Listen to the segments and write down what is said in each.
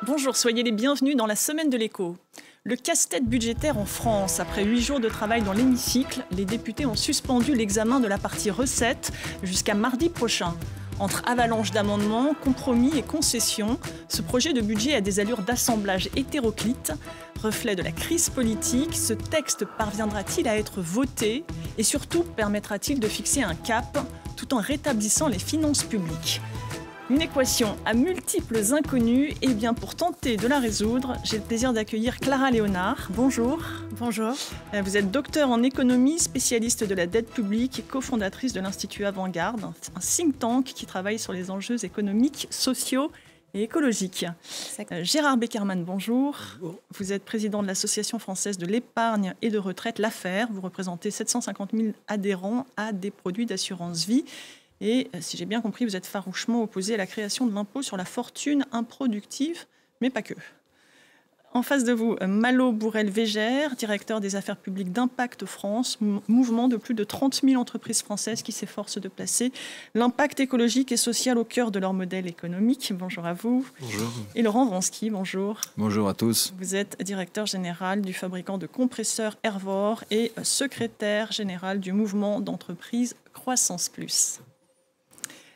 Bonjour, soyez les bienvenus dans la semaine de l'écho. Le casse-tête budgétaire en France. Après 8 jours de travail dans l'hémicycle, les députés ont suspendu l'examen de la partie recettes jusqu'à mardi prochain. Entre avalanche d'amendements, compromis et concessions, ce projet de budget a des allures d'assemblage hétéroclite. Reflet de la crise politique, ce texte parviendra-t-il à être voté et surtout permettra-t-il de fixer un cap tout en rétablissant les finances publiques ? Une équation à multiples inconnus, et bien pour tenter de la résoudre, j'ai le plaisir d'accueillir Clara Léonard. Bonjour. Bonjour. Vous êtes docteur en économie, spécialiste de la dette publique et cofondatrice de l'Institut Avant-Garde, un think tank qui travaille sur les enjeux économiques, sociaux et écologiques. Gérard Beckerman, bonjour. Bonjour. Vous êtes président de l'Association française de l'épargne et de retraite, l'AFER. Vous représentez 750 000 adhérents à des produits d'assurance vie. Et si j'ai bien compris, vous êtes farouchement opposé à la création de l'impôt sur la fortune improductive, mais pas que. En face de vous, Malo Bourrel-Végère, directeur des affaires publiques d'Impact France, mouvement de plus de 30 000 entreprises françaises qui s'efforcent de placer l'impact écologique et social au cœur de leur modèle économique. Bonjour à vous. Bonjour. Et Laurent Vronsky, bonjour. Bonjour à tous. Vous êtes directeur général du fabricant de compresseurs Hervor et secrétaire général du mouvement d'entreprise Croissance Plus.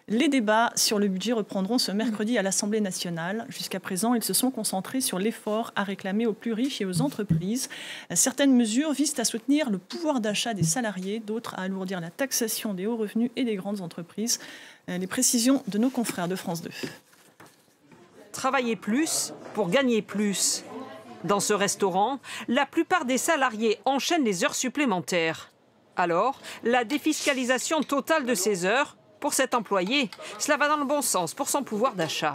Les débats sur le budget reprendront ce mercredi à l'Assemblée nationale. Jusqu'à présent, ils se sont concentrés sur l'effort à réclamer aux plus riches et aux entreprises. Certaines mesures visent à soutenir le pouvoir d'achat des salariés, d'autres à alourdir la taxation des hauts revenus et des grandes entreprises. Les précisions de nos confrères de France 2. Travailler plus pour gagner plus. Dans ce restaurant, la plupart des salariés enchaînent les heures supplémentaires. Alors, la défiscalisation totale de ces heures. Pour cet employé, cela va dans le bon sens pour son pouvoir d'achat.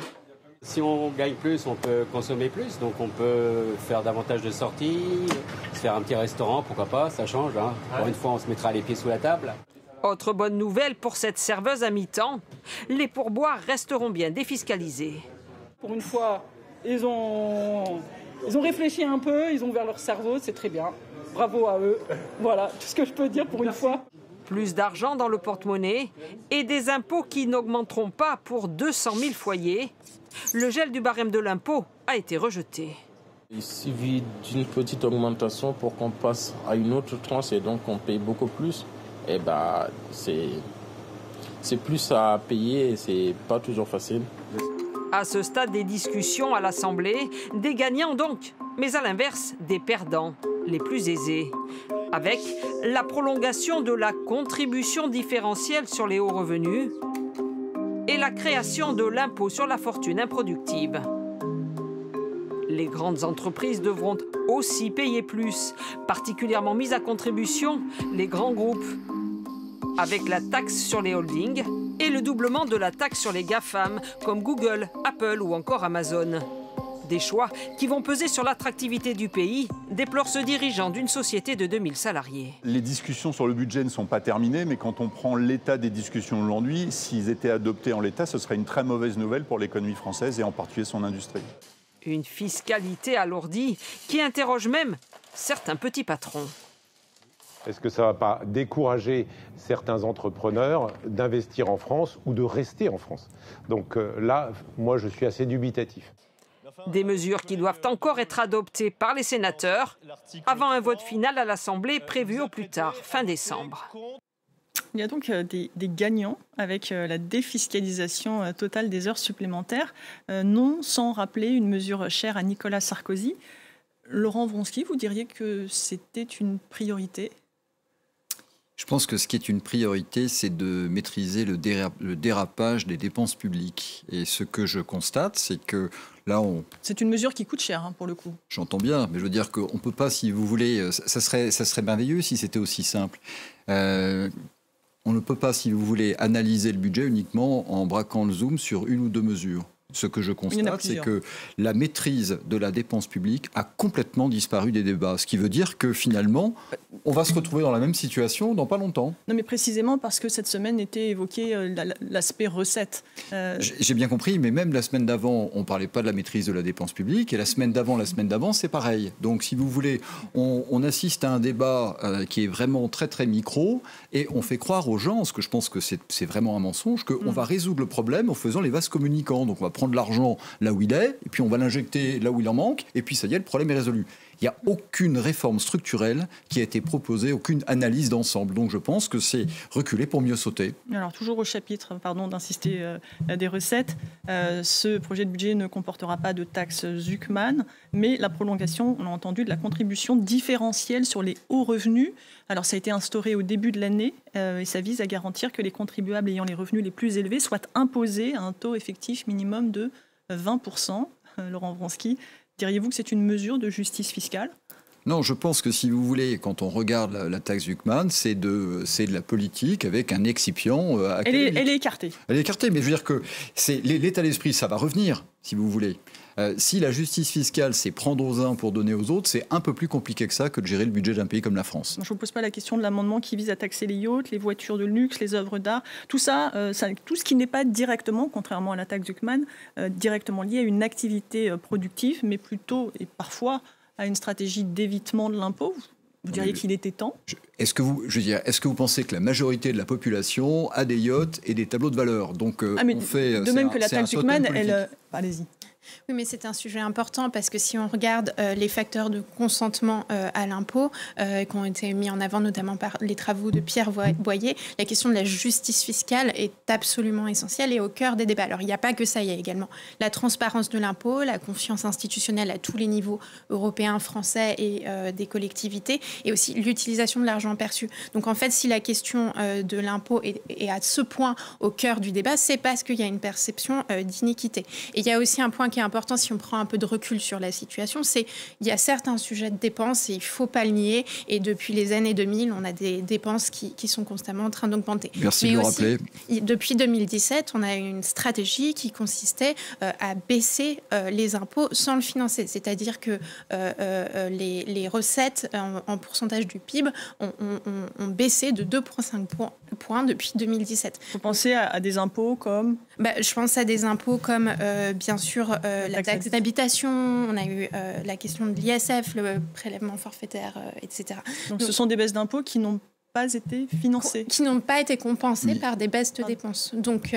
Si on gagne plus, on peut consommer plus, donc on peut faire davantage de sorties, se faire un petit restaurant, pourquoi pas, ça change. Hein. Pour une fois, on se mettra les pieds sous la table. Autre bonne nouvelle pour cette serveuse à mi-temps, les pourboires resteront bien défiscalisés. Pour une fois, ils ont réfléchi un peu, ils ont ouvert leur cerveau, c'est très bien. Bravo à eux. Voilà, tout ce que je peux dire pour une fois. Plus d'argent dans le porte-monnaie et des impôts qui n'augmenteront pas pour 200 000 foyers. Le gel du barème de l'impôt a été rejeté. Il suffit d'une petite augmentation pour qu'on passe à une autre tranche et donc on paye beaucoup plus. Et c'est plus à payer et c'est pas toujours facile. À ce stade des discussions à l'Assemblée, des gagnants donc, mais à l'inverse, des perdants, les plus aisés. Avec la prolongation de la contribution différentielle sur les hauts revenus et la création de l'impôt sur la fortune improductive. Les grandes entreprises devront aussi payer plus, particulièrement mises à contribution les grands groupes, avec la taxe sur les holdings et le doublement de la taxe sur les GAFAM comme Google, Apple ou encore Amazon. Des choix qui vont peser sur l'attractivité du pays, déplore ce dirigeant d'une société de 2000 salariés. Les discussions sur le budget ne sont pas terminées, mais quand on prend l'état des discussions aujourd'hui, s'ils étaient adoptés en l'état, ce serait une très mauvaise nouvelle pour l'économie française et en particulier son industrie. Une fiscalité alourdie qui interroge même certains petits patrons. Est-ce que ça ne va pas décourager certains entrepreneurs d'investir en France ou de rester en France? Donc là, moi, je suis assez dubitatif. Des mesures qui doivent encore être adoptées par les sénateurs avant un vote final à l'Assemblée prévu au plus tard, fin décembre. Il y a donc des gagnants avec la défiscalisation totale des heures supplémentaires, non sans rappeler une mesure chère à Nicolas Sarkozy. Laurent Vronsky, vous diriez que c'était une priorité ? Je pense que ce qui est une priorité, c'est de maîtriser le dérapage des dépenses publiques. Et ce que je constate, c'est que là, c'est une mesure qui coûte cher, pour le coup. J'entends bien, mais je veux dire qu'on ne peut pas, si vous voulez... Ça serait merveilleux si c'était aussi simple. On ne peut pas, si vous voulez, analyser le budget uniquement en braquant le zoom sur une ou deux mesures. Ce que je constate, c'est que la maîtrise de la dépense publique a complètement disparu des débats. Ce qui veut dire que finalement, on va se retrouver dans la même situation dans pas longtemps. Non, mais précisément parce que cette semaine était évoqué l'aspect recette. J'ai bien compris, mais même la semaine d'avant, on ne parlait pas de la maîtrise de la dépense publique. Et la semaine d'avant, c'est pareil. Donc, si vous voulez, on assiste à un débat qui est vraiment très, très micro. Et on fait croire aux gens, ce que je pense que c'est vraiment un mensonge, qu'on va résoudre le problème en faisant les vases communicants. Donc, on va prendre l'argent là où il est, et puis on va l'injecter là où il en manque, et puis ça y est, le problème est résolu. Il n'y a aucune réforme structurelle qui a été proposée, aucune analyse d'ensemble. Donc je pense que c'est reculer pour mieux sauter. Alors toujours au chapitre, pardon d'insister, des recettes, ce projet de budget ne comportera pas de taxe Zuckman, mais la prolongation, on l'a entendu, de la contribution différentielle sur les hauts revenus. Alors ça a été instauré au début de l'année et ça vise à garantir que les contribuables ayant les revenus les plus élevés soient imposés à un taux effectif minimum de 20%. Laurent Vronsky, diriez-vous que c'est une mesure de justice fiscale ? Non, je pense que si vous voulez, quand on regarde la taxe Zuckman, c'est de la politique avec un excipient académique. Elle est écartée. Elle est écartée, mais je veux dire que l'état d'esprit, ça va revenir, si vous voulez. Si la justice fiscale, c'est prendre aux uns pour donner aux autres, c'est un peu plus compliqué que ça que de gérer le budget d'un pays comme la France. Je ne vous pose pas la question de l'amendement qui vise à taxer les yachts, les voitures de luxe, les œuvres d'art. Tout ça, tout ce qui n'est pas directement, contrairement à la taxe Zuckman, directement lié à une activité productive, mais plutôt et parfois à une stratégie d'évitement de l'impôt. Vous diriez qu'il était temps ? Est-ce que vous pensez que la majorité de la population a des yachts et des tableaux de valeur ? Donc, de même que la taxe Zuckman, allez-y. Oui, mais c'est un sujet important parce que si on regarde les facteurs de consentement à l'impôt qui ont été mis en avant notamment par les travaux de Pierre Boyer, la question de la justice fiscale est absolument essentielle et au cœur des débats. Alors, il n'y a pas que ça, il y a également la transparence de l'impôt, la confiance institutionnelle à tous les niveaux européens, français et des collectivités, et aussi l'utilisation de l'argent perçu. Donc, en fait, si la question de l'impôt est à ce point au cœur du débat, c'est parce qu'il y a une perception d'iniquité. Et il y a aussi un point qui est important si on prend un peu de recul sur la situation, c'est qu'il y a certains sujets de dépenses et il ne faut pas le nier. Et depuis les années 2000, on a des dépenses qui sont constamment en train d'augmenter. Merci de le rappeler. Depuis 2017, on a une stratégie qui consistait à baisser les impôts sans le financer. C'est-à-dire que les recettes en pourcentage du PIB ont baissé de 2,5 points depuis 2017. Vous pensez à des impôts comme je pense à des impôts comme, bien sûr, la taxe d'habitation, on a eu la question de l'ISF, le prélèvement forfaitaire, etc. Donc ce sont des baisses d'impôts qui n'ont pas été financées. Qui n'ont pas été compensées par des baisses de dépenses. Donc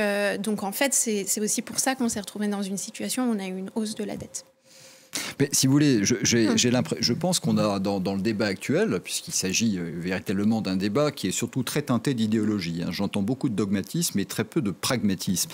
en fait, c'est aussi pour ça qu'on s'est retrouvé dans une situation où on a eu une hausse de la dette. Mais si vous voulez, je pense qu'on a dans le débat actuel, puisqu'il s'agit véritablement d'un débat qui est surtout très teinté d'idéologie. J'entends beaucoup de dogmatisme et très peu de pragmatisme.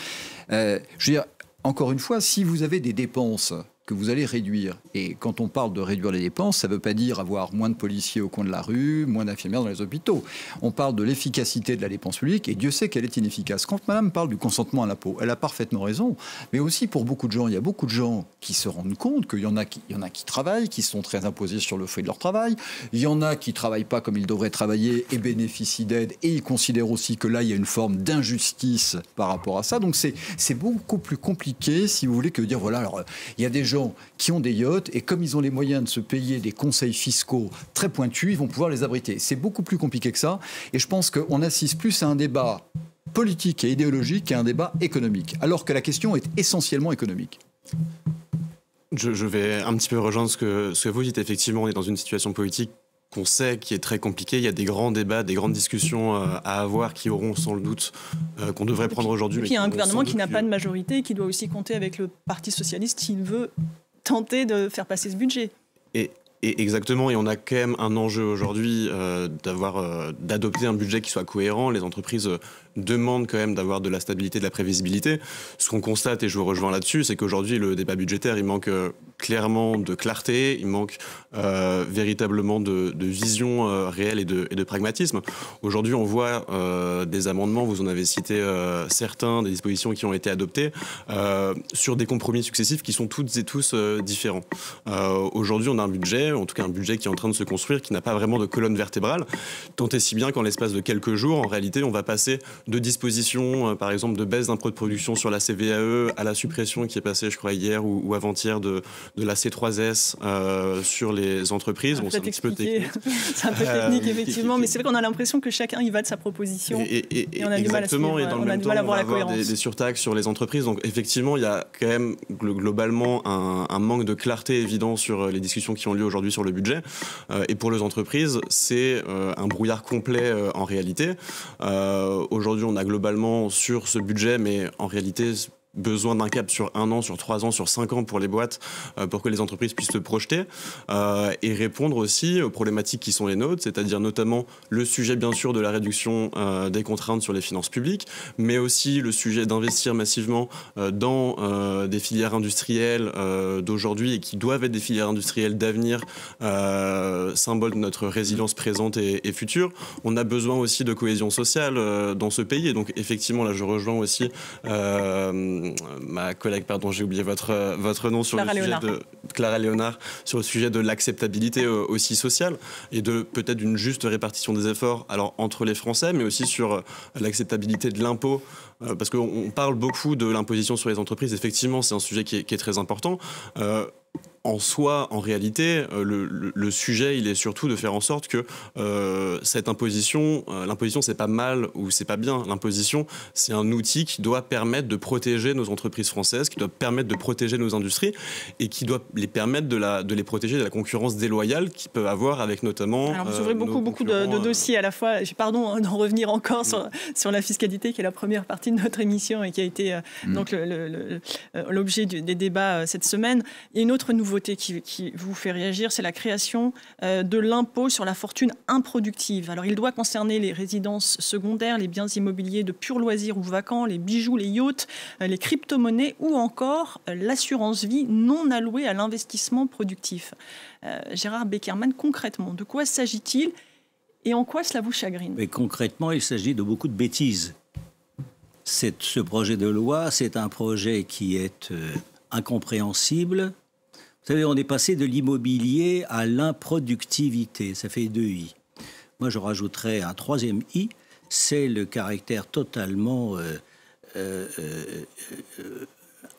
Je veux dire, encore une fois, si vous avez des dépenses que vous allez réduire, et quand on parle de réduire les dépenses, ça ne veut pas dire avoir moins de policiers au coin de la rue, moins d'infirmières dans les hôpitaux. On parle de l'efficacité de la dépense publique, et Dieu sait qu'elle est inefficace. Quand madame parle du consentement à l'impôt, elle a parfaitement raison, mais aussi pour beaucoup de gens, il y a beaucoup de gens qui se rendent compte qu'il y en a qui travaillent, qui sont très imposés sur le fruit de leur travail, il y en a qui ne travaillent pas comme ils devraient travailler et bénéficient d'aide, et ils considèrent aussi que là, il y a une forme d'injustice par rapport à ça. Donc c'est beaucoup plus compliqué, si vous voulez, que de dire, voilà, alors il y a des gens qui ont des yachts et comme ils ont les moyens de se payer des conseils fiscaux très pointus, ils vont pouvoir les abriter. C'est beaucoup plus compliqué que ça et je pense qu'on assiste plus à un débat politique et idéologique qu'à un débat économique, alors que la question est essentiellement économique. Je vais un petit peu rejoindre ce que vous dites. Effectivement, on est dans une situation politique qu'on sait qui est très compliquée. Il y a des grands débats, des grandes discussions à avoir qui auront sans le doute qu'on devrait prendre aujourd'hui. Et puis il y a un gouvernement qui n'a pas de majorité et qui doit aussi compter avec le Parti socialiste s'il veut tenter de faire passer ce budget. Et exactement, et on a quand même un enjeu aujourd'hui d'adopter un budget qui soit cohérent. Les entreprises demandent quand même d'avoir de la stabilité, de la prévisibilité. Ce qu'on constate, et je vous rejoins là-dessus, c'est qu'aujourd'hui, le débat budgétaire, il manque clairement de clarté, il manque véritablement de vision réelle et de pragmatisme. Aujourd'hui, on voit des amendements, vous en avez cité certains, des dispositions qui ont été adoptées, sur des compromis successifs qui sont toutes et tous différents. Aujourd'hui, on a un budget, en tout cas un budget qui est en train de se construire, qui n'a pas vraiment de colonne vertébrale, tant et si bien qu'en l'espace de quelques jours, en réalité, on va passer de dispositions, par exemple, de baisse d'impôt de production sur la CVAE à la suppression qui est passée, je crois, hier ou avant-hier de la C3S sur les entreprises. Bon, c'est un petit peu technique. C'est un peu technique, effectivement, mais c'est vrai qu'on a l'impression que chacun y va de sa proposition et on a du mal à suivre, et dans le même temps, on va avoir des surtaxes sur les entreprises. Donc, effectivement, il y a quand même globalement un manque de clarté évident sur les discussions qui ont lieu aujourd'hui sur le budget. Et pour les entreprises, c'est un brouillard complet en réalité. Aujourd'hui, on a globalement sur ce budget, mais en réalité, besoin d'un cap sur 1 an, sur 3 ans, sur 5 ans pour les boîtes, pour que les entreprises puissent se projeter et répondre aussi aux problématiques qui sont les nôtres, c'est-à-dire notamment le sujet bien sûr de la réduction des contraintes sur les finances publiques, mais aussi le sujet d'investir massivement dans des filières industrielles d'aujourd'hui et qui doivent être des filières industrielles d'avenir, symbole de notre résilience présente et future. On a besoin aussi de cohésion sociale dans ce pays et donc effectivement là je rejoins aussi ma collègue, pardon, j'ai oublié votre nom, sur Clara le sujet Léonard. De Clara Léonard, sur le sujet de l'acceptabilité aussi sociale et de peut-être une juste répartition des efforts, alors entre les Français, mais aussi sur l'acceptabilité de l'impôt, parce qu'on parle beaucoup de l'imposition sur les entreprises. Effectivement, c'est un sujet qui est très important. En soi, en réalité, le sujet, il est surtout de faire en sorte que cette imposition, l'imposition, c'est pas mal ou c'est pas bien. L'imposition, c'est un outil qui doit permettre de protéger nos entreprises françaises, qui doit permettre de protéger nos industries et qui doit les permettre de les protéger de la concurrence déloyale qu'ils peuvent avoir avec notamment... Alors, vous ouvrez beaucoup de dossiers à la fois. Pardon d'en revenir encore sur la fiscalité, qui est la première partie de notre émission et qui a été donc l'objet des débats cette semaine. Il y a une autre nouveauté qui vous fait réagir, c'est la création de l'impôt sur la fortune improductive. Alors, il doit concerner les résidences secondaires, les biens immobiliers de pur loisir ou vacants, les bijoux, les yachts, les crypto-monnaies ou encore l'assurance vie non allouée à l'investissement productif. Gérard Beckerman, concrètement, de quoi s'agit-il et en quoi cela vous chagrine ? Mais concrètement, il s'agit de beaucoup de bêtises. Ce projet de loi, c'est un projet qui est incompréhensible. Vous savez, on est passé de l'immobilier à l'improductivité. Ça fait 2 I. Moi, je rajouterais un 3e I. C'est le caractère totalement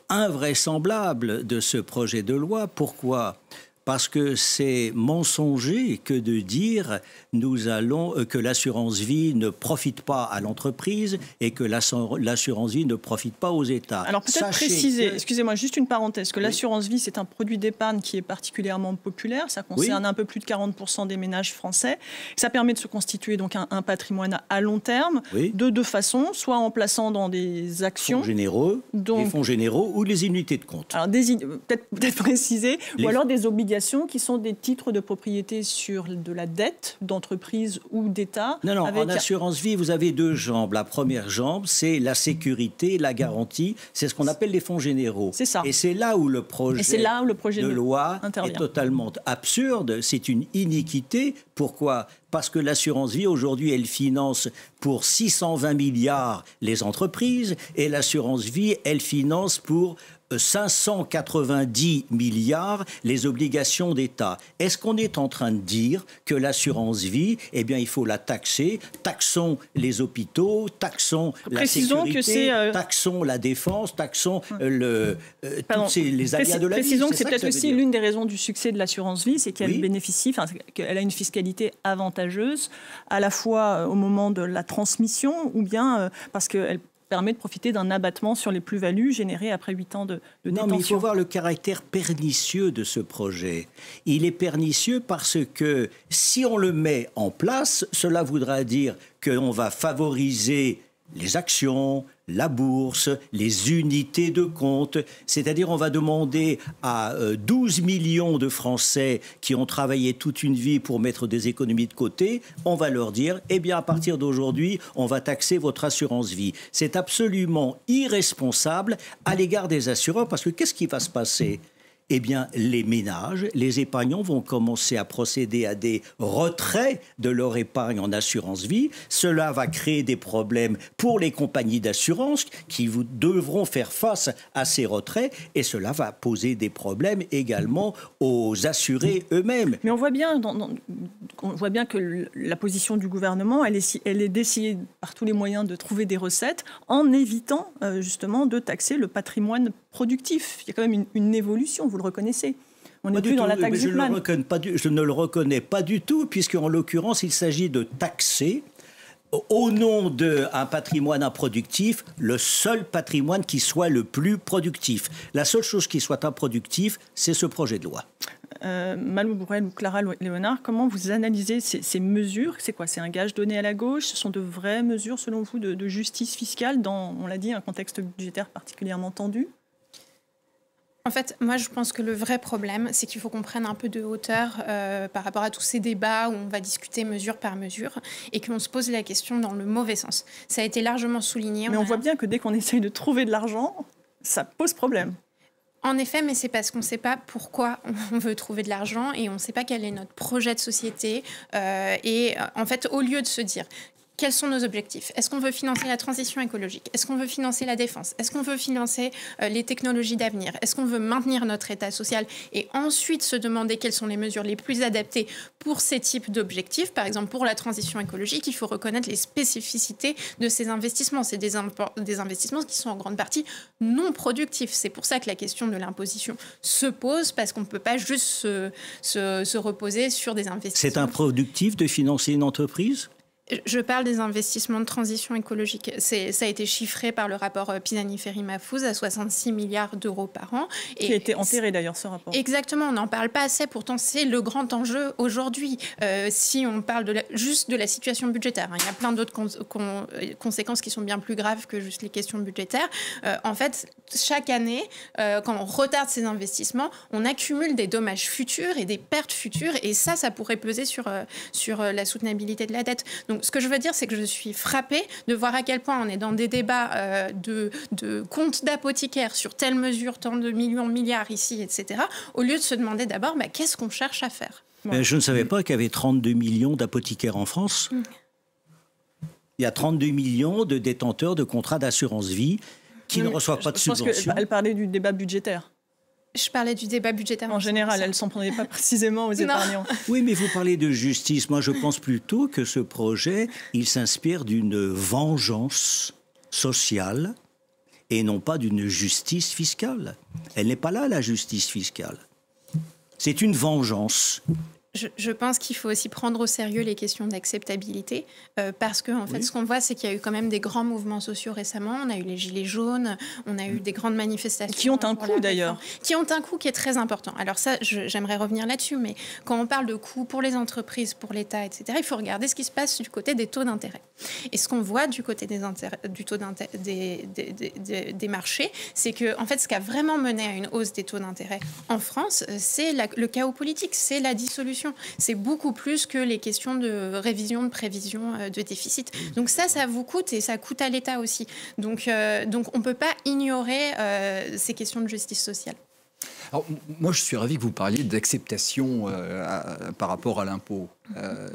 invraisemblable de ce projet de loi. Pourquoi ? Parce que c'est mensonger que de dire que l'assurance vie ne profite pas à l'entreprise et que l'assurance vie ne profite pas aux États. Alors peut-être préciser, excusez-moi, juste une parenthèse, que l'assurance vie, c'est un produit d'épargne qui est particulièrement populaire. Ça concerne un peu plus de 40% des ménages français. Ça permet de se constituer donc un patrimoine à long terme de 2 façons, soit en plaçant dans des actions. Fonds généraux, les fonds généraux ou les unités de compte. Alors peut-être préciser, ou alors des obligations qui sont des titres de propriété sur de la dette d'entreprise ou d'État. Non, en assurance vie, vous avez 2 jambes. La première jambe, c'est la sécurité, la garantie. C'est ce qu'on appelle les fonds généraux. C'est ça. Et c'est là où le projet de loi est totalement absurde. C'est une iniquité. Pourquoi ? Parce que l'assurance vie, aujourd'hui, elle finance pour 620 milliards les entreprises et l'assurance vie, elle finance pour 590 milliards les obligations d'État. Est-ce qu'on est en train de dire que l'assurance vie, eh bien, il faut la taxer? Taxons les hôpitaux, taxons la sécurité, taxons la défense, taxons les aléas de la vie. Précisons que c'est peut-être aussi l'une des raisons du succès de l'assurance vie, c'est qu'elle bénéficie, qu'elle a une fiscalité avantageuse, à la fois au moment de la transmission ou bien parce qu'elle permet de profiter d'un abattement sur les plus-values générées après 8 ans de détention. Non, mais il faut voir le caractère pernicieux de ce projet. Il est pernicieux parce que si on le met en place, cela voudra dire qu'on va favoriser les actions, la bourse, les unités de compte. C'est-à-dire on va demander à 12 millions de Français qui ont travaillé toute une vie pour mettre des économies de côté, on va leur dire, eh bien à partir d'aujourd'hui, on va taxer votre assurance vie. C'est absolument irresponsable à l'égard des assureurs parce que qu'est-ce qui va se passer ? Eh bien, les ménages, les épargnants vont commencer à procéder à des retraits de leur épargne en assurance vie. Cela va créer des problèmes pour les compagnies d'assurance qui devront faire face à ces retraits et cela va poser des problèmes également aux assurés eux-mêmes. Mais on voit bien, que la position du gouvernement, elle est d'essayer par tous les moyens de trouver des recettes en évitant justement de taxer le patrimoine productif. Il y a quand même une évolution, vous le reconnaissez. On n'est plus dans la taxe du plan. Je ne le reconnais pas du tout, puisqu'en l'occurrence, il s'agit de taxer au nom d'un patrimoine improductif, le seul patrimoine qui soit le plus productif. La seule chose qui soit improductive, c'est ce projet de loi. Malou Bourrel ou Clara Léonard, comment vous analysez ces mesures? C'est quoi? C'est un gage donné à la gauche? Ce sont de vraies mesures, selon vous, de justice fiscale dans, on l'a dit, un contexte budgétaire particulièrement tendu? En fait, moi, je pense que le vrai problème, c'est qu'il faut qu'on prenne un peu de hauteur par rapport à tous ces débats où on va discuter mesure par mesure et qu'on se pose la question dans le mauvais sens. Ça a été largement souligné. Mais on voit bien que dès qu'on essaye de trouver de l'argent, ça pose problème. En effet, mais c'est parce qu'on ne sait pas pourquoi on veut trouver de l'argent et on ne sait pas quel est notre projet de société. Et en fait, au lieu de se dire... Quels sont nos objectifs? Est-ce qu'on veut financer la transition écologique? Est-ce qu'on veut financer la défense? Est-ce qu'on veut financer les technologies d'avenir? Est-ce qu'on veut maintenir notre état social? Et ensuite se demander quelles sont les mesures les plus adaptées pour ces types d'objectifs. Par exemple, pour la transition écologique, il faut reconnaître les spécificités de ces investissements. C'est des investissements qui sont en grande partie non productifs. C'est pour ça que la question de l'imposition se pose, parce qu'on ne peut pas juste se reposer sur des investissements. C'est improductif de financer une entreprise? Je parle des investissements de transition écologique. Ça a été chiffré par le rapport Pisani-Ferry-Mahfouz à 66 milliards d'euros par an. Qui a été enterré d'ailleurs, ce rapport. Exactement, on n'en parle pas assez. Pourtant, c'est le grand enjeu aujourd'hui. Si on parle juste de la situation budgétaire, il y a plein d'autres conséquences qui sont bien plus graves que juste les questions budgétaires. En fait, chaque année, quand on retarde ces investissements, on accumule des dommages futurs et des pertes futures. Et ça pourrait peser sur la soutenabilité de la dette. Donc, ce que je veux dire, c'est que je suis frappée de voir à quel point on est dans des débats de comptes d'apothicaires sur telle mesure, tant de millions, milliards ici, etc., au lieu de se demander d'abord qu'est-ce qu'on cherche à faire. Je ne savais pas qu'il y avait 32 millions d'apothicaires en France. Il y a 32 millions de détenteurs de contrats d'assurance vie qui ne reçoivent pas de subventions. Je pense qu'elle parlait du débat budgétaire. Je parlais du débat budgétaire. En général, elle ne s'en prenait pas précisément aux épargnants. Oui, mais vous parlez de justice. Moi, je pense plutôt que ce projet, il s'inspire d'une vengeance sociale et non pas d'une justice fiscale. Elle n'est pas là, la justice fiscale. C'est une vengeance. Je pense qu'il faut aussi prendre au sérieux les questions d'acceptabilité parce que, en fait, ce qu'on voit, c'est qu'il y a eu quand même des grands mouvements sociaux récemment. On a eu les Gilets jaunes, on a eu des grandes manifestations. Qui ont un coût, d'ailleurs. Qui ont un coût qui est très important. Alors ça, j'aimerais revenir là-dessus, mais quand on parle de coûts pour les entreprises, pour l'État, etc., il faut regarder ce qui se passe du côté des taux d'intérêt. Et ce qu'on voit du côté des taux des marchés, c'est que, en fait, ce qui a vraiment mené à une hausse des taux d'intérêt en France, c'est le chaos politique, c'est la dissolution. C'est beaucoup plus que les questions de révision, de prévision, de déficit. Donc ça vous coûte et ça coûte à l'État aussi. Donc on ne peut pas ignorer ces questions de justice sociale. Alors, moi, je suis ravi que vous parliez d'acceptation par rapport à l'impôt.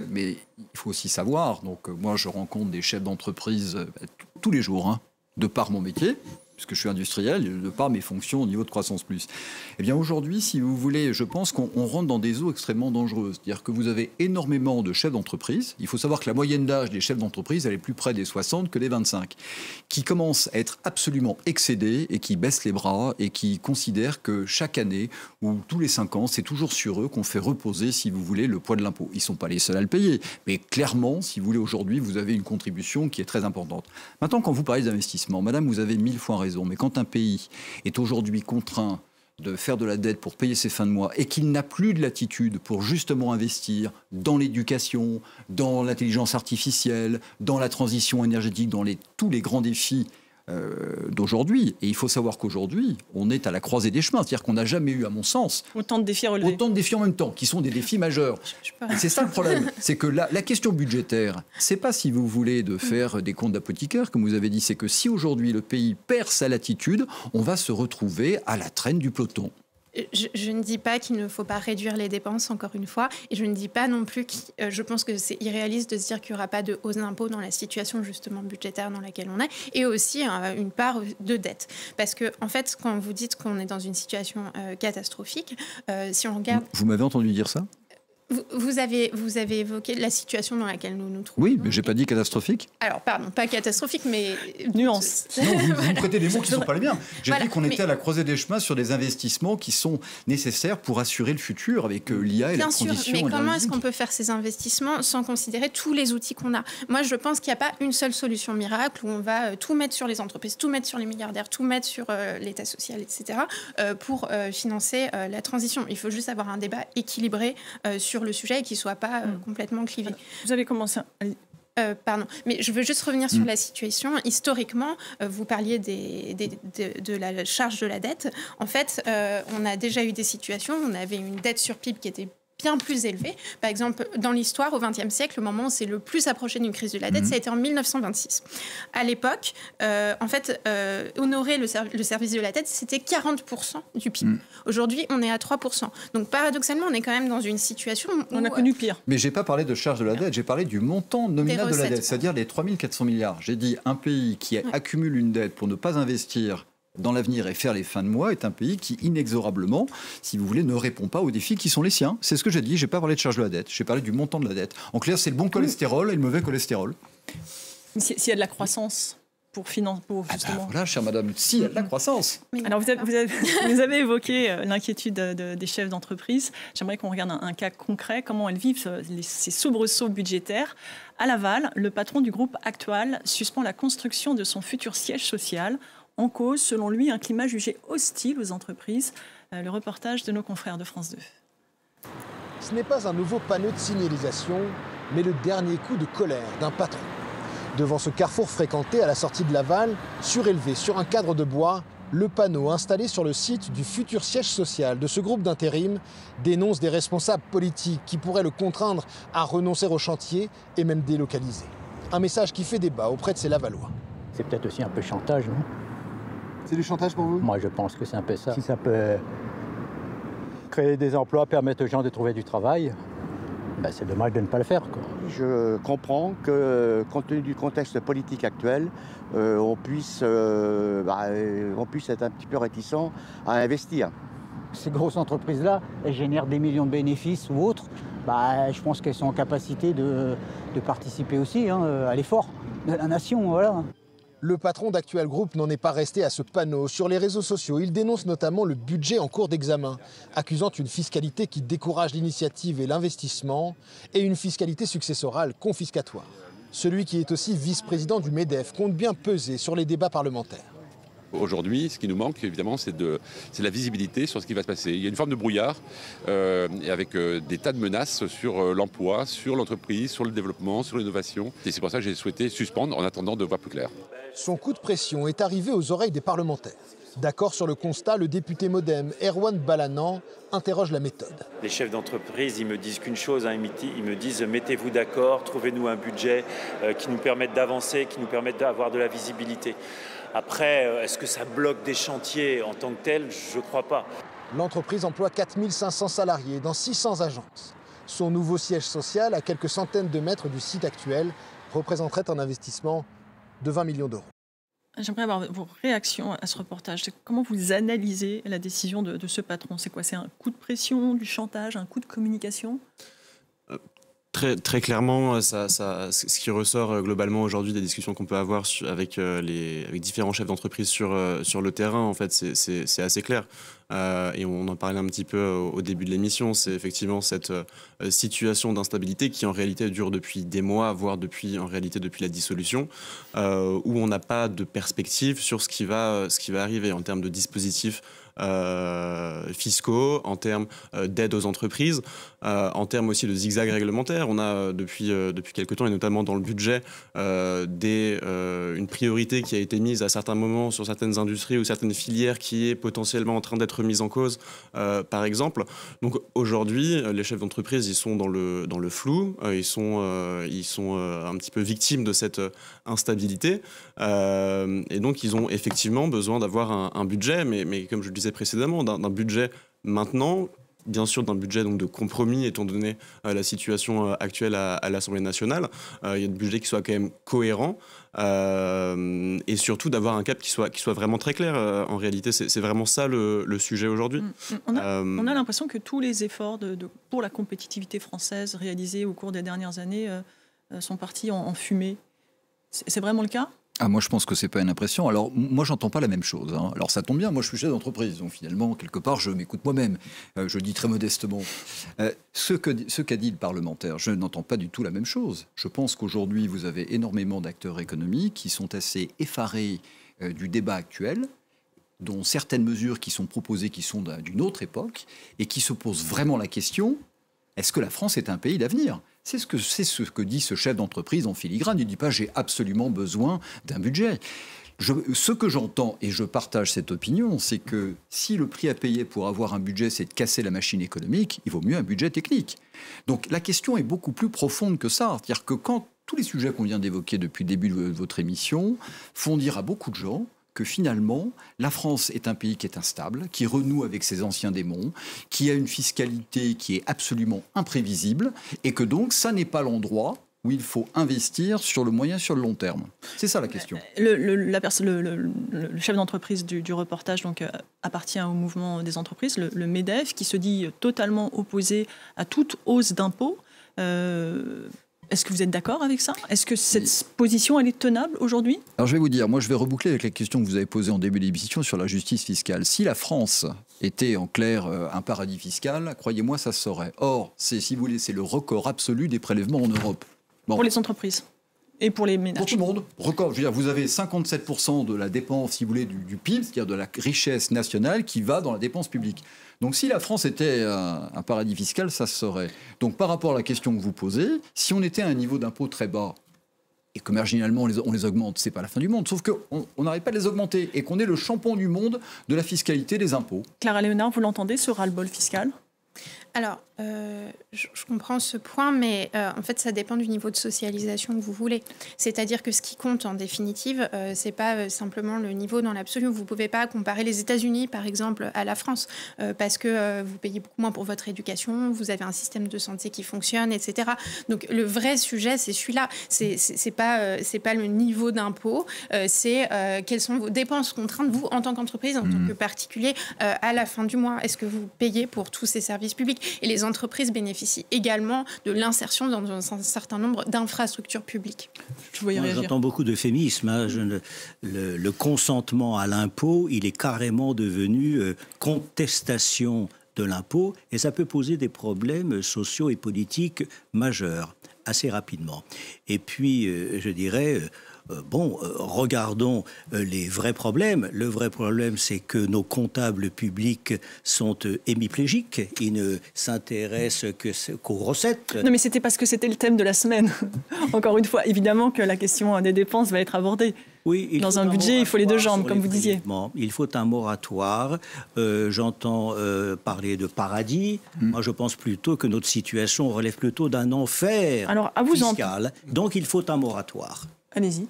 Mais il faut aussi savoir, donc moi, je rencontre des chefs d'entreprise tous les jours, de par mon métier, puisque je suis industriel, de par mes fonctions au niveau de Croissance Plus. Eh bien aujourd'hui, si vous voulez, je pense qu'on rentre dans des eaux extrêmement dangereuses. C'est-à-dire que vous avez énormément de chefs d'entreprise. Il faut savoir que la moyenne d'âge des chefs d'entreprise, elle est plus près des 60 que des 25, qui commencent à être absolument excédés et qui baissent les bras et qui considèrent que chaque année ou tous les 5 ans, c'est toujours sur eux qu'on fait reposer, si vous voulez, le poids de l'impôt. Ils ne sont pas les seuls à le payer. Mais clairement, si vous voulez, aujourd'hui, vous avez une contribution qui est très importante. Maintenant, quand vous parlez d'investissement, madame, vous avez 1000 fois raison. Mais quand un pays est aujourd'hui contraint de faire de la dette pour payer ses fins de mois et qu'il n'a plus de latitude pour justement investir dans l'éducation, dans l'intelligence artificielle, dans la transition énergétique, dans tous les grands défis d'aujourd'hui. Et il faut savoir qu'aujourd'hui, on est à la croisée des chemins. C'est-à-dire qu'on n'a jamais eu, à mon sens, autant de défis relevés. Autant de défis en même temps, qui sont des défis majeurs. C'est ça le problème. C'est que la question budgétaire, c'est pas, si vous voulez, de faire des comptes d'apothicaire, comme vous avez dit, c'est que si aujourd'hui le pays perd sa latitude, on va se retrouver à la traîne du peloton. Je ne dis pas qu'il ne faut pas réduire les dépenses, encore une fois, et je ne dis pas non plus que je pense que c'est irréaliste de se dire qu'il n'y aura pas de hausse d'impôts dans la situation justement budgétaire dans laquelle on est, et aussi une part de dette. Parce que, en fait, quand vous dites qu'on est dans une situation catastrophique, si on regarde... Vous m'avez entendu dire ça ? Vous avez évoqué la situation dans laquelle nous nous trouvons. Oui, mais je n'ai pas dit catastrophique. Alors, pardon, pas catastrophique, mais... Nuance. Non, vous me prêtez des mots qui ne sont pas les miens. J'ai Voilà, dit qu'on était à la croisée des chemins sur des investissements qui sont nécessaires pour assurer le futur avec l'IA et la transition. Bien sûr, mais comment est-ce qu'on peut faire ces investissements sans considérer tous les outils qu'on a? Moi, je pense qu'il n'y a pas une seule solution miracle où on va tout mettre sur les entreprises, tout mettre sur les milliardaires, tout mettre sur l'État social, etc., pour financer la transition. Il faut juste avoir un débat équilibré sur le sujet et qui ne soit pas complètement clivé. Vous avez commencé... Pardon, mais je veux juste revenir sur la situation. Historiquement, vous parliez de la charge de la dette. En fait, on a déjà eu des situations où on avait une dette sur PIB qui était bien plus élevée. Par exemple, dans l'histoire, au XXe siècle, le moment où c'est le plus approché d'une crise de la dette, ça a été en 1926. À l'époque, en fait, honorer le service de la dette, c'était 40% du PIB. Aujourd'hui, on est à 3%. Donc, paradoxalement, on est quand même dans une situation où... On a connu pire. Mais je n'ai pas parlé de charge de la dette, j'ai parlé du montant nominal de la dette, c'est-à-dire les 3 400 milliards. J'ai dit un pays qui accumule une dette pour ne pas investir dans l'avenir et faire les fins de mois est un pays qui, inexorablement, si vous voulez, ne répond pas aux défis qui sont les siens. C'est ce que j'ai dit. Je n'ai pas parlé de charge de la dette. J'ai parlé du montant de la dette. En clair, c'est le bon cholestérol et le mauvais cholestérol. S'il y a de la croissance pour financer... justement... voilà, chère madame, s'il y a de la croissance. Alors, vous avez évoqué l'inquiétude des chefs d'entreprise. J'aimerais qu'on regarde un cas concret, comment elles vivent ces soubresauts budgétaires. À Laval, le patron du groupe Actual suspend la construction de son futur siège social. En cause, selon lui, un climat jugé hostile aux entreprises. Le reportage de nos confrères de France 2. Ce n'est pas un nouveau panneau de signalisation, mais le dernier coup de colère d'un patron. Devant ce carrefour fréquenté à la sortie de Laval, surélevé sur un cadre de bois, le panneau installé sur le site du futur siège social de ce groupe d'intérim dénonce des responsables politiques qui pourraient le contraindre à renoncer au chantier et même délocaliser. Un message qui fait débat auprès de ces Lavallois. C'est peut-être aussi un peu chantage, non? C'est du chantage pour vous? Moi, je pense que c'est un peu ça. Si ça peut créer des emplois, permettre aux gens de trouver du travail, ben c'est dommage de ne pas le faire, quoi. Je comprends que, compte tenu du contexte politique actuel, on puisse être un petit peu réticent à investir. Ces grosses entreprises-là, elles génèrent des millions de bénéfices ou autres. Bah, je pense qu'elles sont en capacité de participer aussi à l'effort de la nation, voilà. Le patron d'Actual Group n'en est pas resté à ce panneau. Sur les réseaux sociaux, il dénonce notamment le budget en cours d'examen, accusant une fiscalité qui décourage l'initiative et l'investissement, et une fiscalité successorale confiscatoire. Celui qui est aussi vice-président du MEDEF compte bien peser sur les débats parlementaires. Aujourd'hui, ce qui nous manque, évidemment, c'est la visibilité sur ce qui va se passer. Il y a une forme de brouillard et avec des tas de menaces sur l'emploi, sur l'entreprise, sur le développement, sur l'innovation. Et c'est pour ça que j'ai souhaité suspendre en attendant de voir plus clair. Son coup de pression est arrivé aux oreilles des parlementaires. D'accord sur le constat, le député MoDem, Erwan Balanan, interroge la méthode. Les chefs d'entreprise, ils me disent qu'une chose, ils me disent mettez-vous d'accord, trouvez-nous un budget qui nous permette d'avancer, qui nous permette d'avoir de la visibilité. Après, est-ce que ça bloque des chantiers en tant que tel? Je ne crois pas. L'entreprise emploie 4500 salariés dans 600 agences. Son nouveau siège social, à quelques centaines de mètres du site actuel, représenterait un investissement de 20 millions d'euros. J'aimerais avoir vos réactions à ce reportage. Comment vous analysez la décision de ce patron? C'est quoi? C'est un coup de pression, du chantage, un coup de communication? Très clairement, ce qui ressort globalement aujourd'hui des discussions qu'on peut avoir avec différents chefs d'entreprise sur le terrain, en fait, c'est assez clair. Et on en parlait un petit peu au début de l'émission. C'est effectivement cette situation d'instabilité qui en réalité dure depuis des mois, voire depuis la dissolution, où on n'a pas de perspective sur ce qui va arriver en termes de dispositifs fiscaux, en termes d'aide aux entreprises, en termes aussi de zigzag réglementaire. On a depuis quelques temps, et notamment dans le budget, une priorité qui a été mise à certains moments sur certaines industries ou certaines filières qui est potentiellement en train d'être mise en cause, par exemple. Donc aujourd'hui, les chefs d'entreprise, ils sont dans le flou, ils sont un petit peu victimes de cette instabilité, et donc ils ont effectivement besoin d'avoir un budget, mais comme je le disais précédemment, d'un budget maintenant bien sûr d'un budget donc, de compromis, étant donné la situation actuelle à l'Assemblée nationale. Il y a des budgets qui soient quand même cohérents. Et surtout d'avoir un cap qui soit vraiment très clair. En réalité, c'est vraiment ça le sujet aujourd'hui. On a l'impression que tous les efforts pour la compétitivité française réalisés au cours des dernières années sont partis en fumée. C'est vraiment le cas ? Moi, je pense que c'est pas une impression. Alors, moi, j'entends pas la même chose. Alors, ça tombe bien. Moi, je suis chef d'entreprise. Donc, finalement, quelque part, je m'écoute moi-même. Je dis très modestement. Ce qu'a dit le parlementaire, je n'entends pas du tout la même chose. Je pense qu'aujourd'hui, vous avez énormément d'acteurs économiques qui sont assez effarés du débat actuel, dont certaines mesures qui sont proposées, qui sont d'une autre époque, et qui se posent vraiment la question, est-ce que la France est un pays d'avenir ? C'est ce que dit ce chef d'entreprise en filigrane. Il ne dit pas « j'ai absolument besoin d'un budget ». Ce que j'entends, et je partage cette opinion, c'est que si le prix à payer pour avoir un budget, c'est de casser la machine économique, il vaut mieux un budget technique. Donc la question est beaucoup plus profonde que ça. C'est-à-dire que quand tous les sujets qu'on vient d'évoquer depuis le début de votre émission font dire à beaucoup de gens que finalement, la France est un pays qui est instable, qui renoue avec ses anciens démons, qui a une fiscalité qui est absolument imprévisible, et que donc, ça n'est pas l'endroit où il faut investir sur le moyen, sur le long terme. C'est ça la question. Le chef d'entreprise du reportage donc, appartient au mouvement des entreprises, le MEDEF, qui se dit totalement opposé à toute hausse d'impôts. Est-ce que vous êtes d'accord avec ça ? Est-ce que cette position, elle est tenable aujourd'hui ? Alors je vais vous dire, moi je vais reboucler avec la question que vous avez posée en début d'émission sur la justice fiscale. Si la France était en clair un paradis fiscal, croyez-moi, ça se saurait. Or, si vous voulez, c'est le record absolu des prélèvements en Europe. Pour les entreprises et pour les ménages. Pour tout le monde, record. Je veux dire, vous avez 57% de la dépense, si vous voulez, du PIB, c'est-à-dire de la richesse nationale qui va dans la dépense publique. Donc si la France était un paradis fiscal, ça se saurait. Donc par rapport à la question que vous posez, si on était à un niveau d'impôt très bas et que marginalement on les augmente, c'est pas la fin du monde. Sauf qu'on n'arrête pas de les augmenter et qu'on est le champion du monde de la fiscalité des impôts. Clara Léonard, vous l'entendez, ce ras-le-bol fiscal ? Alors, je comprends ce point, mais en fait, ça dépend du niveau de socialisation que vous voulez. C'est-à-dire que ce qui compte, en définitive, c'est pas simplement le niveau dans l'absolu. Vous pouvez pas comparer les États-Unis, par exemple, à la France, parce que vous payez beaucoup moins pour votre éducation, vous avez un système de santé qui fonctionne, etc. Donc, le vrai sujet, c'est celui-là. C'est pas le niveau d'impôt, c'est quelles sont vos dépenses contraintes, vous, en tant qu'entreprise, en tant que particulier, à la fin du mois. Est-ce que vous payez pour tous ces services publics ? Et les entreprises bénéficient également de l'insertion dans un certain nombre d'infrastructures publiques. J'entends beaucoup d'euphémismes. Le consentement à l'impôt, il est carrément devenu contestation de l'impôt et ça peut poser des problèmes sociaux et politiques majeurs assez rapidement. Et puis, je dirais... regardons les vrais problèmes. Le vrai problème, c'est que nos comptables publics sont hémiplégiques. Ils ne s'intéressent qu'aux recettes. Non, mais c'était parce que c'était le thème de la semaine. Encore une fois, évidemment que la question des dépenses va être abordée. Oui, dans un budget, il faut les deux jambes, comme vous disiez. Il faut un moratoire. J'entends parler de paradis. Moi, je pense plutôt que notre situation relève plutôt d'un enfer fiscal. Donc, il faut un moratoire. Allez-y.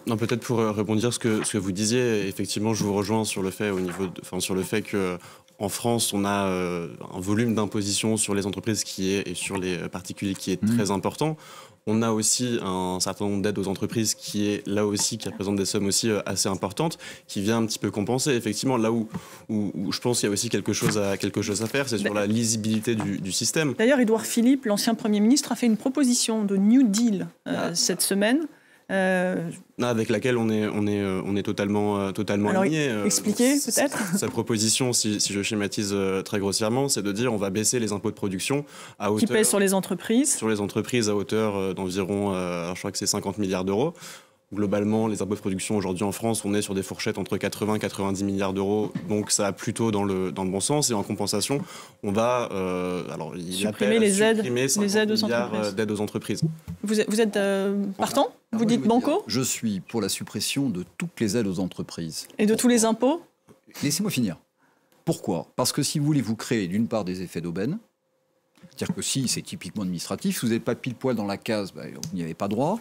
Non, peut-être pour rebondir ce que vous disiez, effectivement, je vous rejoins sur le fait sur le fait que en France, on a un volume d'imposition sur les entreprises et sur les particuliers qui est très important. On a aussi un certain nombre d'aides aux entreprises qui représente des sommes aussi assez importantes, qui vient un petit peu compenser. Effectivement, là où je pense qu'il y a aussi quelque chose à faire, c'est sur la lisibilité du système. D'ailleurs, Édouard Philippe, l'ancien Premier ministre, a fait une proposition de New Deal cette semaine. Avec laquelle on est totalement aligné. Expliquez peut-être. Sa proposition, si je schématise très grossièrement, c'est de dire on va baisser les impôts de production à hauteur... Qui pèsent sur les entreprises. Sur les entreprises à hauteur d'environ, je crois que c'est 50 milliards d'euros. Globalement, les impôts de production aujourd'hui en France, on est sur des fourchettes entre 80 et 90 milliards d'euros. Donc ça va plutôt dans le bon sens. Et en compensation, on va supprimer les aides aux entreprises. Vous êtes partant ? Vous dites banco ? Je suis pour la suppression de toutes les aides aux entreprises. Et de tous les impôts ? Laissez-moi finir. Pourquoi ? Parce que si vous voulez, vous créez d'une part des effets d'aubaine. C'est-à-dire que si c'est typiquement administratif, si vous n'êtes pas pile poil dans la case, vous n'y avez pas droit.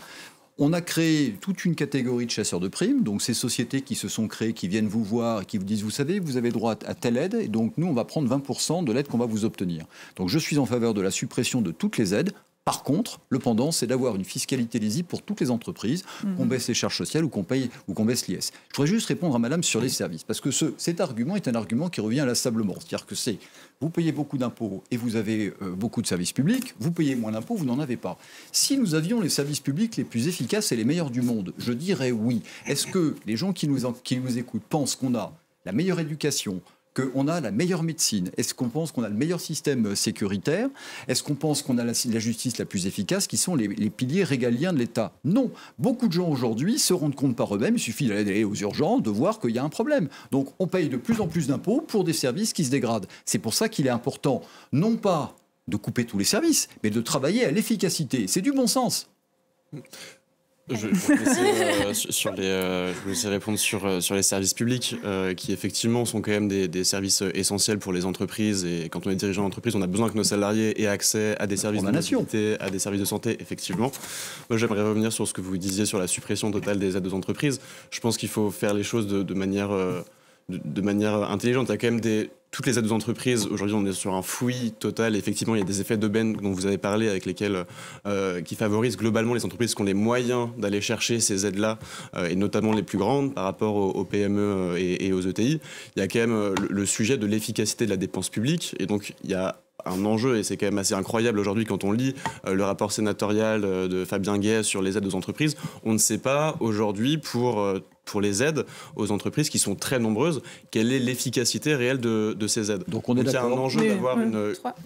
On a créé toute une catégorie de chasseurs de primes, donc ces sociétés qui se sont créées, qui viennent vous voir et qui vous disent, vous savez, vous avez droit à telle aide, et donc nous, on va prendre 20% de l'aide qu'on va vous obtenir. Donc je suis en faveur de la suppression de toutes les aides. Par contre, le pendant, c'est d'avoir une fiscalité lisible pour toutes les entreprises, qu'on baisse les charges sociales ou qu'on baisse l'IS. Je voudrais juste répondre à madame sur les services, parce que cet argument est un argument qui revient inlassablement. C'est-à-dire que vous payez beaucoup d'impôts et vous avez beaucoup de services publics, vous payez moins d'impôts, vous n'en avez pas. Si nous avions les services publics les plus efficaces et les meilleurs du monde, je dirais oui. Est-ce que les gens qui nous écoutent pensent qu'on a la meilleure éducation, qu'on a la meilleure médecine? Est-ce qu'on pense qu'on a le meilleur système sécuritaire? Est-ce qu'on pense qu'on a la justice la plus efficace, qui sont les piliers régaliens de l'État? Non. Beaucoup de gens aujourd'hui se rendent compte par eux-mêmes, il suffit d'aller aux urgences, de voir qu'il y a un problème. Donc on paye de plus en plus d'impôts pour des services qui se dégradent. C'est pour ça qu'il est important, non pas de couper tous les services, mais de travailler à l'efficacité. C'est du bon sens. Je vais laisser répondre sur les services publics qui effectivement sont quand même des services essentiels pour les entreprises, et quand on est dirigeant d'entreprise, on a besoin que nos salariés aient accès à des services de mobilité, à des services de santé, effectivement. Moi, j'aimerais revenir sur ce que vous disiez sur la suppression totale des aides aux entreprises. Je pense qu'il faut faire les choses de manière intelligente. Il y a quand même toutes les aides aux entreprises, aujourd'hui on est sur un fouillis total. Effectivement, il y a des effets d'aubaine dont vous avez parlé, avec lesquels qui favorisent globalement les entreprises qui ont les moyens d'aller chercher ces aides-là, et notamment les plus grandes par rapport aux PME et aux ETI. Il y a quand même le sujet de l'efficacité de la dépense publique, et donc il y a un enjeu, et c'est quand même assez incroyable aujourd'hui quand on lit le rapport sénatorial de Fabien Gay sur les aides aux entreprises. On ne sait pas aujourd'hui pour les aides aux entreprises qui sont très nombreuses, quelle est l'efficacité réelle de ces aides. Donc on est d'accord. Il y a un enjeu d'avoir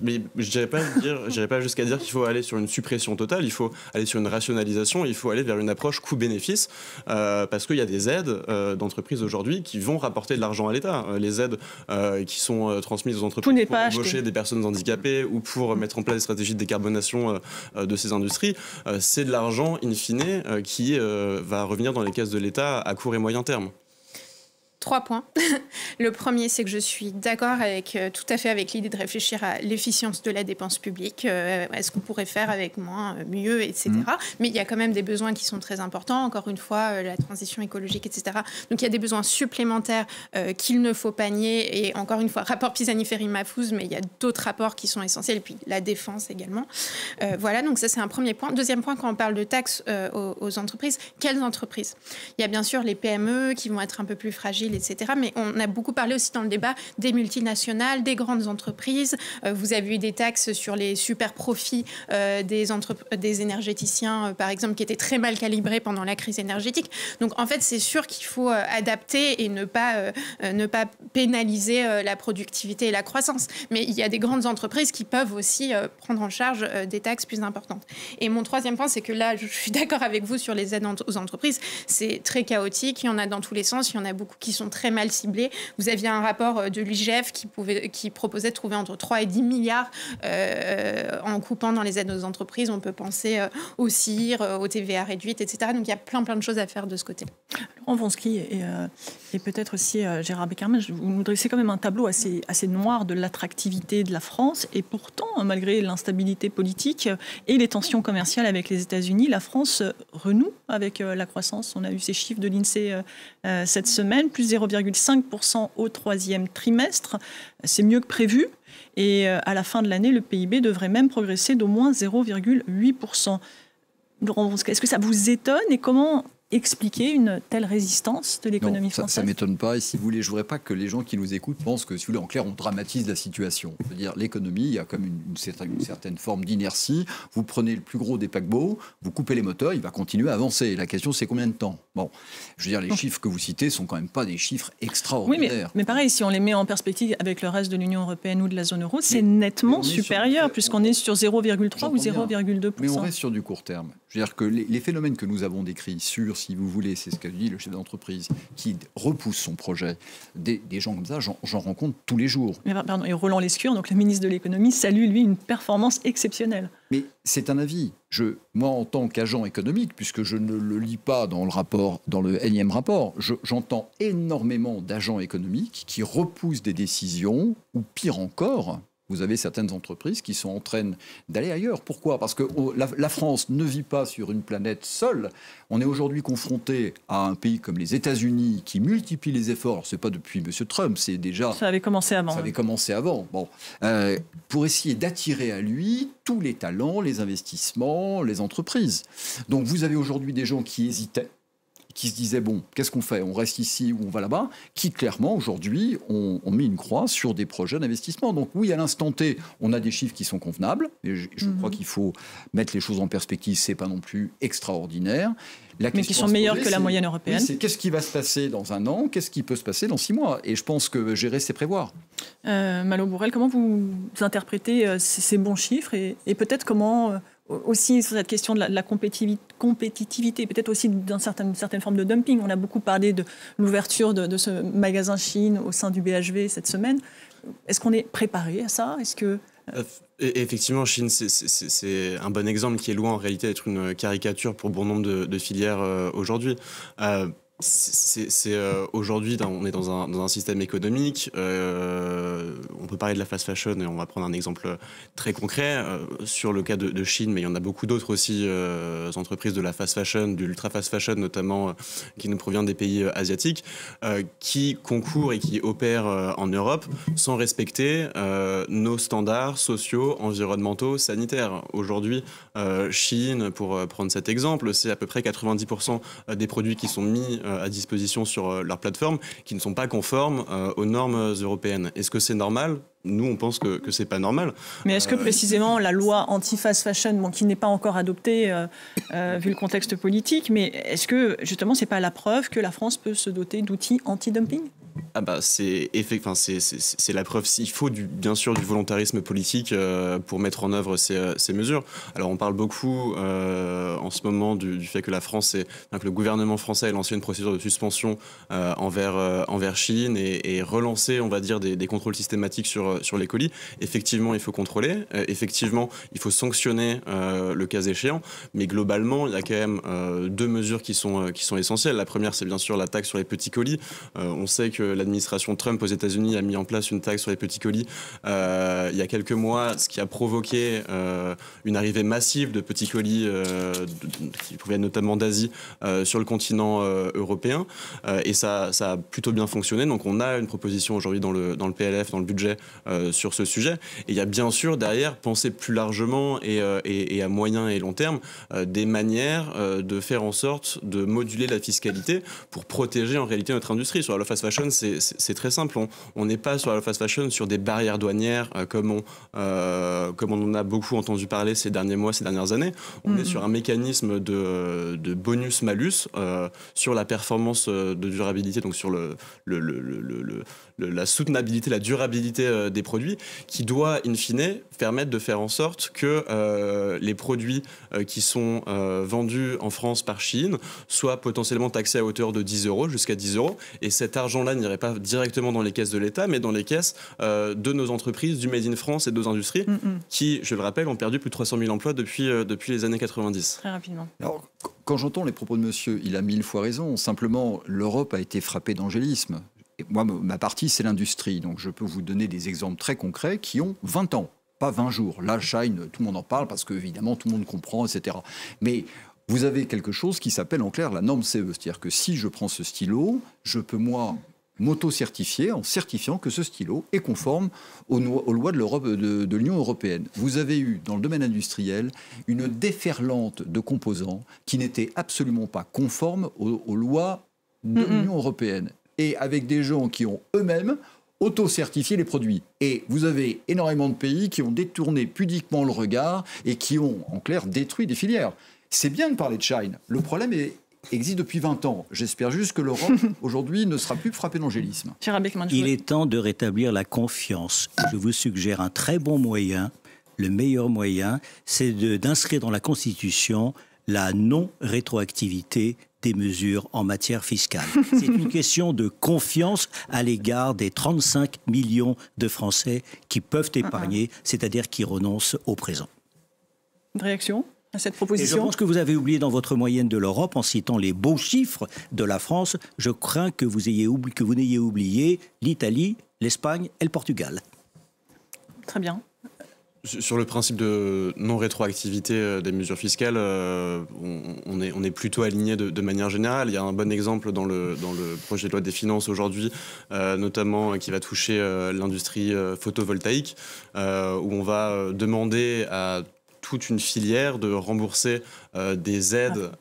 mais je n'irai pas jusqu'à dire qu'il faut aller sur une suppression totale, il faut aller sur une rationalisation, il faut aller vers une approche coût-bénéfice, parce qu'il y a des aides d'entreprises aujourd'hui qui vont rapporter de l'argent à l'État. Les aides qui sont transmises aux entreprises pour embaucher des personnes handicapées ou pour mettre en place des stratégies de décarbonation de ces industries, c'est de l'argent, in fine, qui va revenir dans les caisses de l'État à court et moyen terme. 3 points. Le premier, c'est que je suis d'accord tout à fait avec l'idée de réfléchir à l'efficience de la dépense publique. Est-ce qu'on pourrait faire avec moins, mieux, etc. Mais il y a quand même des besoins qui sont très importants. Encore une fois, la transition écologique, etc. Donc il y a des besoins supplémentaires qu'il ne faut pas nier. Et encore une fois, rapport Pisani-Ferry-Mahfouz, mais il y a d'autres rapports qui sont essentiels. Et puis la défense également. Voilà, donc ça c'est un premier point. Deuxième point, quand on parle de taxes aux entreprises, quelles entreprises? Il y a bien sûr les PME qui vont être un peu plus fragiles, etc. Mais on a beaucoup parlé aussi dans le débat des multinationales, des grandes entreprises. Vous avez eu des taxes sur les super profits des énergéticiens, par exemple, qui étaient très mal calibrés pendant la crise énergétique. Donc, en fait, c'est sûr qu'il faut adapter et ne pas pénaliser la productivité et la croissance. Mais il y a des grandes entreprises qui peuvent aussi prendre en charge des taxes plus importantes. Et mon troisième point, c'est que là, je suis d'accord avec vous sur les aides aux entreprises. C'est très chaotique. Il y en a dans tous les sens. Il y en a beaucoup qui sont très mal ciblés. Vous aviez un rapport de l'IGF qui proposait de trouver entre 3 et 10 milliards en coupant dans les aides aux entreprises. On peut penser au CIR, au TVA réduite, etc. Donc il y a plein de choses à faire de ce côté. Laurent Wronski et peut-être aussi Gérard Beckermann, vous nous dressez quand même un tableau assez noir de l'attractivité de la France. Et pourtant, malgré l'instabilité politique et les tensions commerciales avec les États-Unis, la France renoue avec la croissance. On a eu ces chiffres de l'INSEE cette semaine, plus 0,5% au 3e trimestre. C'est mieux que prévu. Et à la fin de l'année, le PIB devrait même progresser d'au moins 0,8%. Est-ce que ça vous étonne et comment expliquer une telle résistance de l'économie française? Ça ne m'étonne pas. Et si vous voulez, je ne voudrais pas que les gens qui nous écoutent pensent que, si vous voulez, en clair, on dramatise la situation. Je veux dire, l'économie, il y a comme une certaine forme d'inertie. Vous prenez le plus gros des paquebots, vous coupez les moteurs, il va continuer à avancer. La question, c'est combien de temps? Bon, je veux dire, les chiffres que vous citez sont quand même pas des chiffres extraordinaires. Oui, mais pareil, si on les met en perspective avec le reste de l'Union européenne ou de la zone euro, c'est nettement supérieur, puisqu'on est sur 0,3 ou 0,2%. Mais on reste sur du court terme. Je veux dire que les phénomènes que nous avons décrits sur, si vous voulez, c'est ce qu'a dit le chef d'entreprise, qui repousse son projet, des gens comme ça, j'en rencontre tous les jours. Mais pardon, et Roland Lescure, donc le ministre de l'économie, salue, lui, une performance exceptionnelle. Mais c'est un avis. Moi, en tant qu'agent économique, puisque je ne le lis pas dans le rapport, dans le énième rapport, j'entends énormément d'agents économiques qui repoussent des décisions, ou pire encore, vous avez certaines entreprises qui sont en train d'aller ailleurs. Pourquoi ? Parce que la France ne vit pas sur une planète seule. On est aujourd'hui confronté à un pays comme les États-Unis qui multiplie les efforts. Ce n'est pas depuis M. Trump, c'est déjà... Ça avait commencé avant. Ça avait commencé avant. Bon. Pour essayer d'attirer à lui tous les talents, les investissements, les entreprises. Donc vous avez aujourd'hui des gens qui hésitaient, qui se disaient, bon, qu'est-ce qu'on fait ? On reste ici ou on va là-bas ? Qui, clairement, aujourd'hui, ont mis une croix sur des projets d'investissement. Donc oui, à l'instant T, on a des chiffres qui sont convenables. Et je crois qu'il faut mettre les choses en perspective. Ce n'est pas non plus extraordinaire. Mais qui sont meilleurs que la moyenne européenne. Oui, c'est qu'est-ce qui va se passer dans un an ? Qu'est-ce qui peut se passer dans 6 mois ? Et je pense que gérer, c'est prévoir. Malo Bourrel, comment vous interprétez ces bons chiffres et peut-être comment... aussi sur cette question de la compétitivité, peut-être aussi d'une certaine forme de dumping. On a beaucoup parlé de l'ouverture de ce magasin Chine au sein du BHV cette semaine. Est-ce qu'on est préparé à ça ? Est-ce que... Effectivement, Chine, c'est un bon exemple qui est loin en réalité d'être une caricature pour bon nombre de filières aujourd'hui. Aujourd'hui, on est dans un système économique. On peut parler de la fast fashion et on va prendre un exemple très concret sur le cas de Chine, mais il y en a beaucoup d'autres aussi entreprises de la fast fashion, de l'ultra fast fashion notamment, qui nous provient des pays asiatiques, qui concourent et qui opèrent en Europe sans respecter nos standards sociaux, environnementaux, sanitaires. Aujourd'hui, Chine, pour prendre cet exemple, c'est à peu près 90% des produits qui sont mis à disposition sur leur plateforme qui ne sont pas conformes aux normes européennes. Est-ce que c'est normal ? Nous, on pense que c'est pas normal. Mais est-ce que précisément la loi anti-fast fashion, qui n'est pas encore adoptée vu le contexte politique, mais est-ce que justement c'est pas la preuve que la France peut se doter d'outils anti-dumping ? C'est la preuve. Il faut bien sûr du volontarisme politique pour mettre en œuvre ces mesures. Alors on parle beaucoup en ce moment du fait que que le gouvernement français a lancé une procédure de suspension envers Chine et relancé, on va dire, des contrôles systématiques sur les colis. Effectivement, il faut contrôler. Effectivement, il faut sanctionner le cas échéant. Mais globalement, il y a quand même 2 mesures qui sont essentielles. La première, c'est bien sûr la taxe sur les petits colis. On sait que l'administration Trump aux États-Unis a mis en place une taxe sur les petits colis il y a quelques mois, ce qui a provoqué une arrivée massive de petits colis qui proviennent notamment d'Asie sur le continent européen. Et ça a plutôt bien fonctionné. Donc on a une proposition aujourd'hui dans le PLF, dans le budget, sur ce sujet. Et il y a bien sûr derrière, penser plus largement et à moyen et long terme, des manières de faire en sorte de moduler la fiscalité pour protéger en réalité notre industrie. Sur la fast fashion, c'est très simple. On n'est pas sur la fast fashion sur des barrières douanières comme on en a beaucoup entendu parler ces derniers mois, ces dernières années. On est sur un mécanisme de bonus-malus sur la performance de durabilité, donc sur la soutenabilité, la durabilité des produits, qui doit, in fine, permettre de faire en sorte que les produits qui sont vendus en France par Chine soient potentiellement taxés à hauteur de 10 €, jusqu'à 10 €. Et cet argent-là n'irait pas directement dans les caisses de l'État, mais dans les caisses de nos entreprises, du Made in France et de nos industries, qui, je le rappelle, ont perdu plus de 300 000 emplois depuis les années 90. Très rapidement. Alors, quand j'entends les propos de monsieur, il a 1000 fois raison. Simplement, l'Europe a été frappée d'angélisme. Et moi, ma partie, c'est l'industrie. Donc, je peux vous donner des exemples très concrets qui ont 20 ans, pas 20 jours. Là, Shine, tout le monde en parle parce qu'évidemment, tout le monde comprend, etc. Mais vous avez quelque chose qui s'appelle en clair la norme CE. C'est-à-dire que si je prends ce stylo, je peux, moi, m'auto-certifier en certifiant que ce stylo est conforme aux lois de l'Europe, de l'Union européenne. Vous avez eu, dans le domaine industriel, une déferlante de composants qui n'étaient absolument pas conformes aux lois de l'Union européenne. Et avec des gens qui ont eux-mêmes auto-certifié les produits. Et vous avez énormément de pays qui ont détourné pudiquement le regard et qui ont, en clair, détruit des filières. C'est bien de parler de Chine. Le problème existe depuis 20 ans. J'espère juste que l'Europe, aujourd'hui, ne sera plus frappée d'angélisme. Il est temps de rétablir la confiance. Je vous suggère un très bon moyen, le meilleur moyen, c'est d'inscrire dans la Constitution la non-rétroactivité des mesures en matière fiscale. C'est une question de confiance à l'égard des 35 millions de Français qui peuvent épargner, c'est-à-dire qui renoncent au présent. Une réaction à cette proposition ? Et je pense que vous avez oublié dans votre moyenne de l'Europe, en citant les beaux chiffres de la France, je crains que vous n'ayez oublié l'Italie, l'Espagne et le Portugal. Très bien. Sur le principe de non-rétroactivité des mesures fiscales, on est plutôt aligné de manière générale. Il y a un bon exemple dans le projet de loi des finances aujourd'hui, notamment qui va toucher l'industrie photovoltaïque, où on va demander à toute une filière de rembourser des aides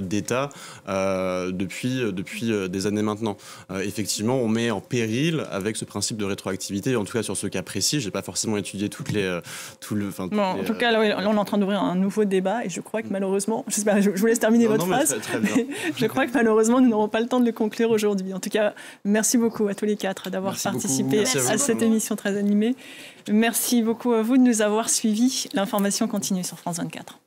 d'État depuis des années maintenant. Effectivement, on met en péril avec ce principe de rétroactivité, en tout cas sur ce cas précis. Je n'ai pas forcément étudié en tout cas, là, on est en train d'ouvrir un nouveau débat et je crois que malheureusement, je vous laisse terminer votre phrase, mais je crois que malheureusement, nous n'aurons pas le temps de le conclure aujourd'hui. En tout cas, merci beaucoup à tous les quatre d'avoir participé à cette émission très animée. Merci beaucoup à vous de nous avoir suivis. L'information continue sur France 24.